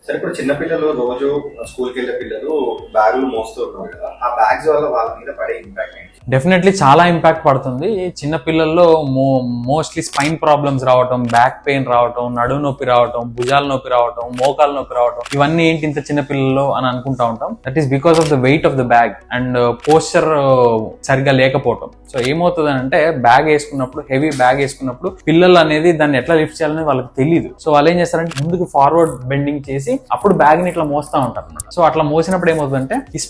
సరే, ఇప్పుడు చిన్న పిల్లలు రోజు స్కూల్కి వెళ్ళే పిల్లలు బ్యాగులు మోస్తూ ఉన్నారు కదా, ఆ బ్యాగ్స్ వల్ల వాళ్ళ మీద పడే ఇంపాక్ట్ ఏంటి? డెఫినెట్లీ చాలా ఇంపాక్ట్ పడుతుంది. చిన్న పిల్లల్లో మోస్ట్లీ స్పైన్ ప్రాబ్లమ్స్ రావటం, బ్యాక్ పెయిన్ రావటం, నడుము నొప్పి రావటం, భుజాల నొప్పి రావటం, మోకాల నొప్పి రావటం, ఇవన్నీ ఏంటి ఇంత చిన్న పిల్లల్లో అని అనుకుంటా ఉంటాం. That is because of the weight of the bag and posture సరిగ్గా లేకపోవటం. సో ఏమవుతుంది అంటే బ్యాగ్ వేసుకున్నప్పుడు, హెవీ బ్యాగ్ వేసుకున్నప్పుడు పిల్లలు అనేది దాన్ని ఎట్లా లిఫ్ట్ చేయాలని వాళ్ళకి తెలియదు. సో వాళ్ళు ఏం చేస్తారంటే ముందుకు ఫార్వర్డ్ బెండింగ్ చేసి అప్పుడు బ్యాగ్ ని ఇట్లా మోస్తా ఉంటారు అనమాట. సో అట్లా మోసినప్పుడు ఏమవుతుందంటే ఈ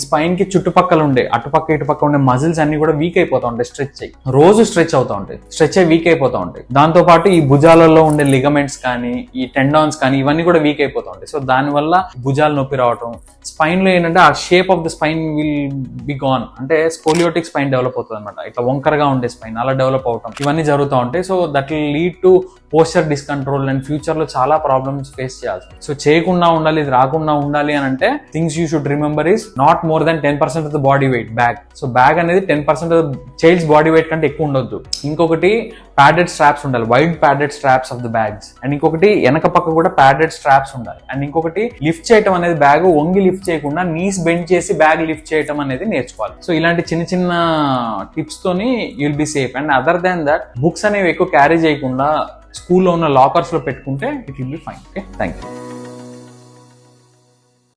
స్పైన్ కి చుట్టుపక్కల ఉండే అటుపక్క ఇటుపక్క ఉండే మజిల్స్ అన్ని కూడా వీక్ అయిపోతా ఉంటాయి. రోజు స్ట్రెచ్ అవుతా ఉంటాయి, స్ట్రెచ్ అయ్యి వీక్ అయిపోతా ఉంటాయి. దాంతో పాటు ఈ భుజాలలో ఉండే లిగమెంట్స్ కానీ, ఈ టెండాన్స్ కానీ, ఇవన్నీ కూడా వీక్ అయిపోతా ఉంటాయి. సో దానివల్ల భుజాలు నొప్పి రావటం, స్పైన్ లో ఏంటంటే ఆ shape of the spine will be gone, అంటే స్కోలియోటిక్ స్పైన్ డెవలప్ అవుతుంది అనమాట. ఇట్లా వంకరగా ఉండే స్పైన్ అలా డెవలప్ అవటం, ఇవన్నీ జరుగుతూ ఉంటాయి. So that will lead to posture discontrol and future లో చాలా ప్రాబ్లమ్స్ ఫేస్ చేయాల్సి. సో చేయకుండా ఉండాలి, ఇది రాకుండా ఉండాలి అని అంటే things you should remember is not more than 10% of the body weight bag. So bag అనేది 10% ఆఫ్ చైల్డ్స్ బాడీ వెయిట్ కంటే ఎక్కువ ఉండొద్దు. ఇంకొకటి ప్యాడెడ్ స్ట్రాప్స్ ఉండాలి, wide padded straps of the bags. And ఇంకొకటి వెనక పక్క కూడా ప్యాడెడ్ స్ట్రాప్స్ ఉండాలి. అండ్ ఇంకొకటి లిఫ్ట్ చేయడం అనేది, బ్యాగ్ వంగి లిఫ్ట్ చేయకుండా నీస్ బెండ్ చేసి బ్యాగ్ లిఫ్ట్ చేయడం అనేది నేర్చుకోవాలి. సో ఇలాంటి చిన్న చిన్న టిప్స్ తోని you'll be safe. And other than that books అనేవి ఎక్కువ క్యారీ చేయకుండా స్కూల్లో ఉన్న లాకర్స్ లో పెట్టుకుంటే it will be fine. Okay, thank you.